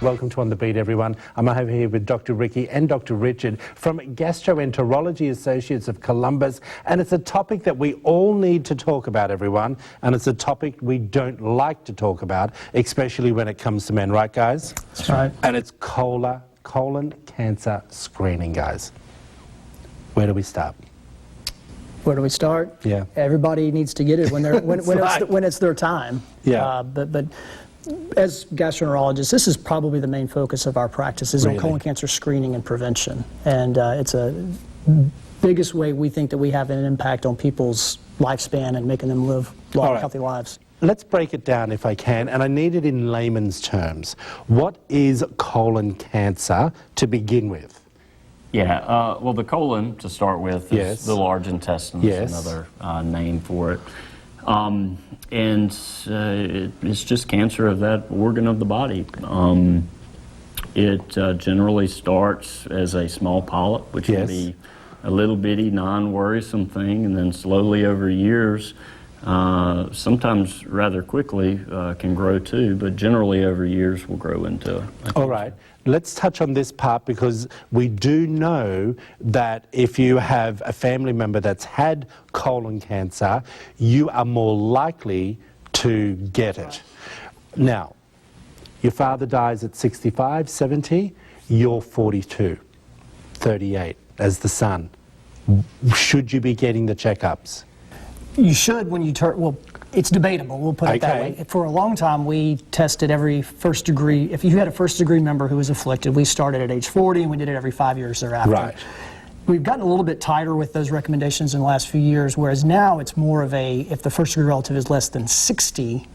Welcome to On the Beat, everyone. I'm over here with Dr. Ricky and Dr. Richard from Gastroenterology Associates of Columbus, and it's a topic that we all need to talk about, everyone, and it's a topic we don't like to talk about, especially when it comes to men, right, guys? That's right. And it's colon cancer screening, guys. Where do we start? Where do we start? Yeah. Everybody needs to get it when it's their time. Yeah. But as gastroenterologists, this is probably the main focus of our practice is on colon cancer screening and prevention. And it's a biggest way we think that we have an impact on people's lifespan and making them live long, healthy lives. Let's break it down if I can, and I need it in layman's terms. What is colon cancer to begin with? Yeah, well, the colon, to start with, is the large intestine. Is another name for it. And it's just cancer of that organ of the body. It generally starts as a small polyp, which can be a little bitty, non-worrisome thing, and then slowly over years, sometimes rather quickly, can grow too, but generally over years will grow into a cancer. All right. Let's touch on this part because we do know that if you have a family member that's had colon cancer, you are more likely to get it. Now, your father dies at 65, 70, you're 42, 38 as the son. Should you be getting the checkups? You should when you turn, well, it's debatable, we'll put it that way. For a long time, we tested every first degree. If you had a first degree member who was afflicted, we started at age 40 and we did it every 5 years thereafter. Right. We've gotten a little bit tighter with those recommendations in the last few years, whereas now it's more of a, if the first degree relative is less than 60,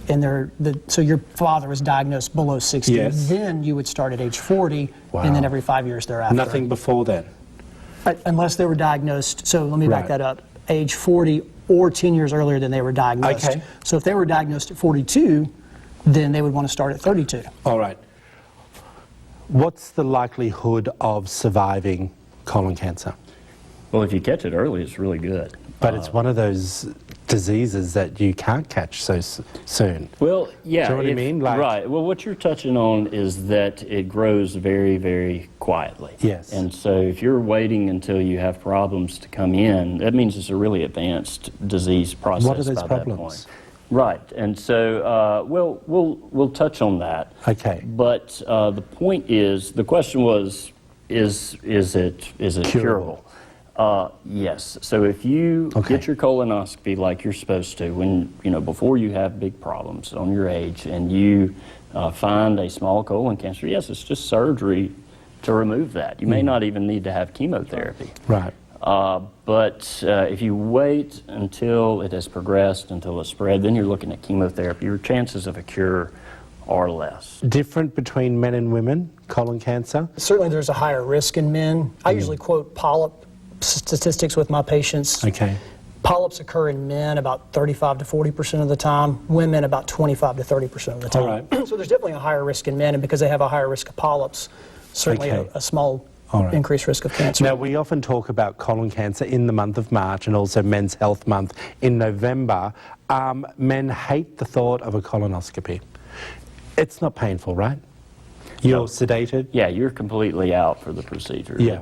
and so your father was diagnosed below 60, then you would start at age 40, and then every 5 years thereafter. Nothing before then? Unless they were diagnosed, so let me back that up, age 40 or 10 years earlier than they were diagnosed. Okay. So if they were diagnosed at 42, then they would want to start at 32. All right. What's the likelihood of surviving colon cancer? Well, if you catch it early, it's really good. But it's one of those diseases that you can't catch so soon. Well, yeah. Do you know what I mean? Right. Well, what you're touching on is that it grows very, very quietly. Yes. And so if you're waiting until you have problems to come in, that means it's a really advanced disease process. What are those by problems? That point. Right. And so we'll touch on that. Okay. But the point is, the question was, is it curable? Yes. So if you get your colonoscopy like you're supposed to, when before you have big problems on your age, and you find a small colon cancer, yes, it's just surgery to remove that. You may not even need to have chemotherapy. Right. But if you wait until it has progressed, until it's spread, then you're looking at chemotherapy. Your chances of a cure are less. Different between men and women, colon cancer? Certainly there's a higher risk in men. I usually quote polyp statistics with my patients. Okay. Polyps occur in men about 35 to 40% of the time, women about 25 to 30% of the time. All right. So there's definitely a higher risk in men, and because they have a higher risk of polyps, certainly a small increased risk of cancer. Now, we often talk about colon cancer in the month of March and also Men's Health Month in November. Men hate the thought of a colonoscopy. It's not painful, right? You're sedated? Yeah, you're completely out for the procedure. Yeah.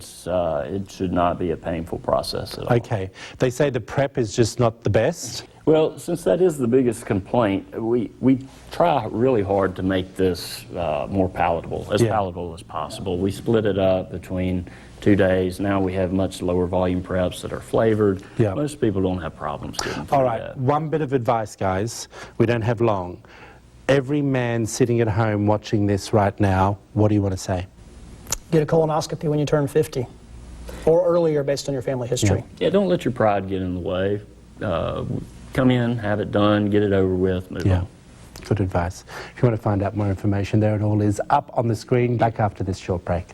It should not be a painful process at all. Okay. They say the prep is just not the best? Well, since that is the biggest complaint, we try really hard to make this more palatable, as palatable as possible. We split it up between 2 days. Now we have much lower volume preps that are flavored. Yeah. Most people don't have problems getting through All right. that. One bit of advice, guys. We don't have long. Every man sitting at home watching this right now, what do you want to say? Get a colonoscopy when you turn 50 or earlier based on your family history. Yeah, don't let your pride get in the way. Come in, have it done, get it over with, move on. Good advice. If you want to find out more information, there it all is up on the screen. Back after this short break.